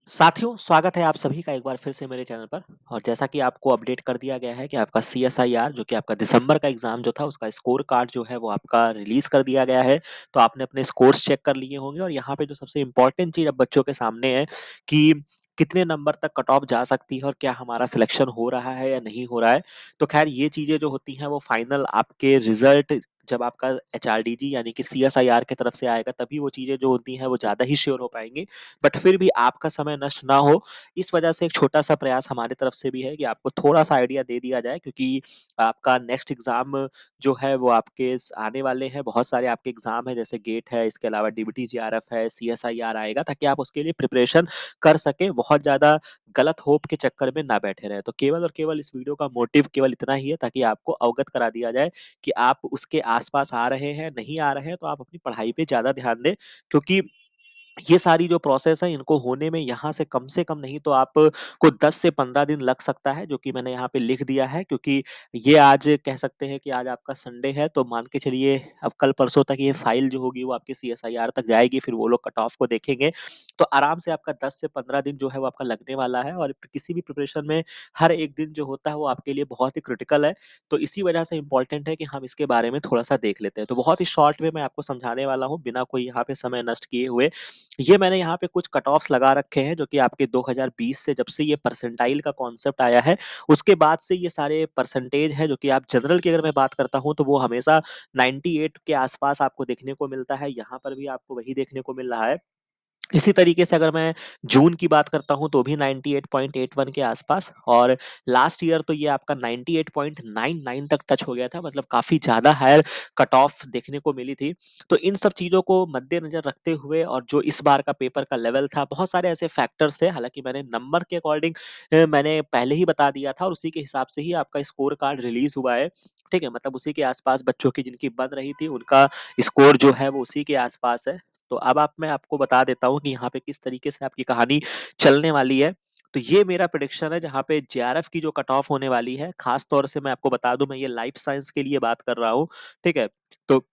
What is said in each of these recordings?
साथियों, स्वागत है आप सभी का एक बार फिर से मेरे चैनल पर। और जैसा कि आपको अपडेट कर दिया गया है कि आपका सीएसआईआर जो कि आपका दिसंबर का एग्ज़ाम जो था उसका स्कोर कार्ड जो है वो आपका रिलीज़ कर दिया गया है। तो आपने अपने स्कोर्स चेक कर लिए होंगे और यहाँ पे जो सबसे इम्पोर्टेंट चीज़ अब बच्चों के सामने है कि कितने नंबर तक कट ऑफ जा सकती है और क्या हमारा सिलेक्शन हो रहा है या नहीं हो रहा है। तो ख़ैर ये चीज़ें जो होती हैं वो फाइनल आपके रिज़ल्ट जब आपका एचआरडीजी यानी कि सीएसआईआर की तरफ से आएगा तभी वो चीज़ें जो होती हैं वो ज़्यादा ही श्योर हो पाएँगी। बट फिर भी आपका समय नष्ट ना हो, इस वजह से एक छोटा-सा प्रयास हमारी तरफ से भी है कि आपको थोड़ा-सा आइडिया दे दिया जाए क्योंकि आपका नेक्स्ट एग्ज़ाम जो है वो आपके आने वाले हैं, बहुत सारे आपके एग्ज़ाम हैं जैसे गेट है, इसके अलावा डीबीटी जेआरएफ है, सीएसआईआर आएगा ताकि आप उसके लिए प्रिपरेशन कर सकें, बहुत ज़्यादा गलत होप के चक्कर में ना बैठे रहें। तो केवल और केवल इस वीडियो का मोटिव केवल इतना ही है ताकि आपको अवगत करा दिया जाए कि आप उसके आस-पास आ रहे हैं, नहीं आ रहे हैं तो आप अपनी पढ़ाई पे ज़्यादा ध्यान दें क्योंकि ये सारी जो प्रोसेस है इनको होने में यहाँ से कम नहीं तो आपको 10 से 15 दिन लग सकता है जो कि मैंने यहाँ पे लिख दिया है क्योंकि ये आज कह सकते हैं कि आज आपका संडे है तो मान के चलिए अब कल परसों तक ये फाइल जो होगी वो आपकी सीएसआईआर तक जाएगी फिर वो लोग कट ऑफ को देखेंगे। तो आराम से आपका 10 से 15 दिन जो है वो आपका लगने वाला है और किसी भी प्रिपरेशन में हर एक दिन जो होता है वो आपके लिए बहुत ही क्रिटिकल है। तो इसी वजह से इम्पोर्टेंट है कि हम इसके बारे में थोड़ा-सा देख लेते हैं। तो बहुत ही शॉर्ट में मैं आपको समझाने वाला हूँ बिना कोई यहाँ पे समय नष्ट किए हुए। ये मैंने यहाँ पे कुछ कट ऑफ्स लगा रखे हैं जो कि आपके 2020 से जब से ये परसेंटाइल का कॉन्सेप्ट आया है, उसके बाद से ये सारे परसेंटेज हैं जो कि आप जनरल की अगर मैं बात करता हूँ तो वो हमेशा 98 के आस-पास आपको देखने को मिलता है, यहाँ पर भी आपको वही देखने को मिल रहा है। इसी तरीके से अगर मैं जून की बात करता हूँ तो भी 98.81 के आसपास और लास्ट ईयर तो ये आपका 98.99 तक टच हो गया था मतलब काफ़ी ज़्यादा हायर कट ऑफ देखने को मिली थी। तो इन सब चीज़ों को मद्देनज़र रखते हुए और जो इस बार का पेपर का लेवल था, बहुत सारे ऐसे फैक्टर्स थे हालाँकि मैंने नंबर के अकॉर्डिंग मैंने पहले ही बता दिया था और उसी के हिसाब से ही आपका स्कोर कार्ड रिलीज़ हुआ है। ठीक है? मतलब उसी के आस-पास बच्चों की जिनकी बन रही थी उनका स्कोर जो है वो उसी के आस-पास है। तो अब आप मैं आपको बता देता हूँ कि यहाँ पे किस तरीके से आपकी कहानी चलने वाली है। तो ये मेरा प्रेडिक्शन है जहाँ पे जेआरएफ की जो कट ऑफ होने वाली है, ख़ास तौर से मैं आपको बता दूँ मैं ये लाइफ साइंस के लिए बात कर रहा हूँ, ठीक है? तो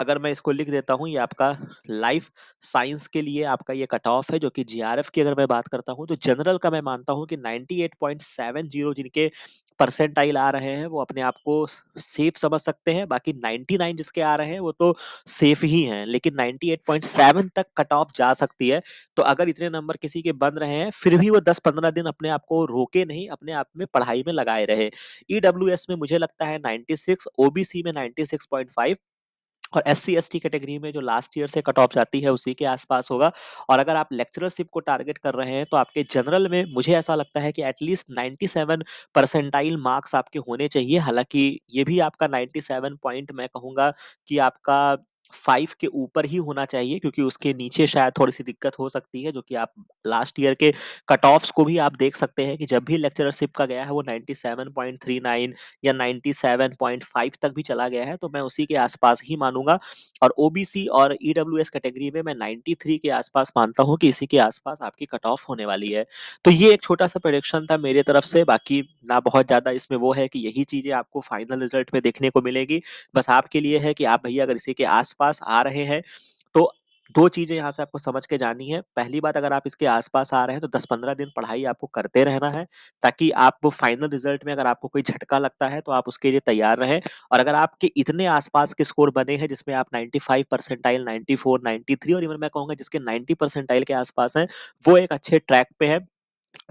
अगर मैं इसको लिख देता हूँ ये आपका लाइफ साइंस के लिए आपका ये कट ऑफ है जो कि जीआरएफ की अगर मैं बात करता हूँ तो जनरल का मैं मानता हूँ कि 98.70 जिनके परसेंटाइल आ रहे हैं वो अपने आप को सेफ समझ सकते हैं बाकी 99 जिसके आ रहे हैं वो तो सेफ ही हैं लेकिन 98.7 तक कट ऑफ जा सकती है। तो अगर इतने नंबर किसी के बन रहे हैं फिर भी वो 10-15 दिन अपने आप को रोके नहीं अपने आप में पढ़ाई में लगाए रहे। ईडब्ल्यूएस में मुझे लगता है 96, ओबीसी में 96.5 और एससी-एसटी कैटेगरी में जो लास्ट ईयर से कट ऑफ जाती है उसी के आस-पास होगा। और अगर आप लेक्चरशिप को टारगेट कर रहे हैं तो आपके जनरल में मुझे ऐसा लगता है कि एटलीस्ट 97 परसेंटाइल मार्क्स आपके होने चाहिए। हालाँकि ये भी आपका 97 पॉइंट मैं कहूँगा कि आपका 5 के ऊपर ही होना चाहिए क्योंकि उसके नीचे शायद थोड़ी-सी दिक्कत हो सकती है जो कि आप लास्ट ईयर के कट ऑफ्स को भी आप देख सकते हैं कि जब भी लेक्चरशिप का गया है वो 97.39 या 97.5 तक भी चला गया है तो मैं उसी के आसपास ही मानूँगा। और ओबीसी और ईडब्ल्यूएस कैटेगरी में मैं 93 के आसपास मानता हूँ कि इसी के आसपास आपकी कट ऑफ होने वाली है। तो ये एक छोटा-सा प्रेडिक्शन था मेरे तरफ से, बाकी ना बहुत ज़्यादा इसमें वो है कि यही चीज़ें आपको फाइनल रिजल्ट में देखने को मिलेगी। बस आपके लिए है कि आप भैया अगर इसी के आसपास आ रहे हैं, तो 2 चीज़ें यहाँ से आपको समझ के जानी है। पहली बात अगर आप इसके आसपास आ रहे हैं तो 10-15 दिन पढ़ाई आपको करते रहना है। ताकि आप फाइनल रिजल्ट में अगर आपको कोई झटका लगता है तो आप उसके लिए तैयार रहें। और अगर आपके इतने आसपास के स्कोर बने हैं जिसमें आप 95 परसेंटाइल, 94, 93 और इवन मैं कहूँगा जिसके 90 परसेंटाइल के आसपास हैं, वो एक अच्छे ट्रैक पे हैं।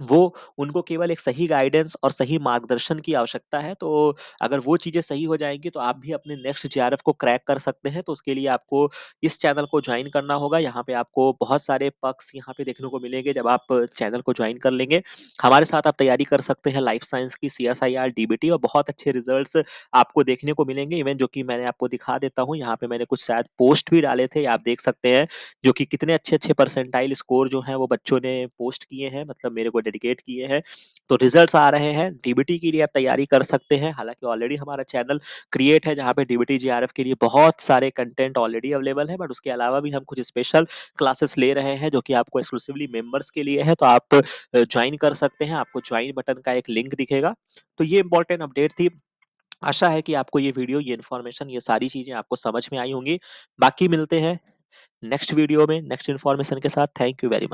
वो उनको केवल एक सही गाइडेंस और सही मार्गदर्शन की आवश्यकता है। तो अगर वो चीज़ें सही हो जाएँगी तो आप भी अपने नेक्स्ट जेआरएफ को क्रैक कर सकते हैं। तो उसके लिए आपको इस चैनल को जॉइन करना होगा। यहाँ पे आपको बहुत सारे पर्क्स यहाँ पे देखने को मिलेंगे जब आप चैनल को जॉइन कर लेंगे। हमारे साथ आप तैयारी कर सकते हैं लाइफ साइंस की, सीएसआईआर, डीबीटी और बहुत अच्छे रिजल्ट्स आपको देखने को मिलेंगे। इवन जो कि मैंने आपको दिखा देता हूँ, यहाँ पे मैंने कुछ शायद पोस्ट भी डाले थे, आप देख सकते हैं, जो कि कितने अच्छे-अच्छे परसेंटाइल स्कोर जो हैं वो बच्चों ने पोस्ट किए हैं, मतलब मेरे को डेडिकेट किए हैं। तो रिजल्ट्स आ रहे हैं, डीबीटी के लिए आप तैयारी कर सकते हैं। हालाँकि ऑलरेडी हमारा चैनल क्रिएट है जहाँ पे डीबीटी, जेआरएफ के लिए बहुत सारे कंटेंट ऑलरेडी अवेलेबल है, बट उसके अलावा भी हम कुछ स्पेशल क्लासेस ले रहे हैं जो कि आपको एक्सक्लूसिवली मेंबर्स के लिए है। तो आप जॉइन कर सकते हैं, आपको जॉइन बटन का एक लिंक दिखेगा। तो ये इम्पोर्टेंट अपडेट थी। आशा है कि आपको ये वीडियो, ये इन्फॉर्मेशन, ये सारी चीज़ें आपको समझ में आई होंगी। बाकी मिलते हैं नेक्स्ट वीडियो में, नेक्स्ट इन्फॉर्मेशन के साथ। Thank you very much.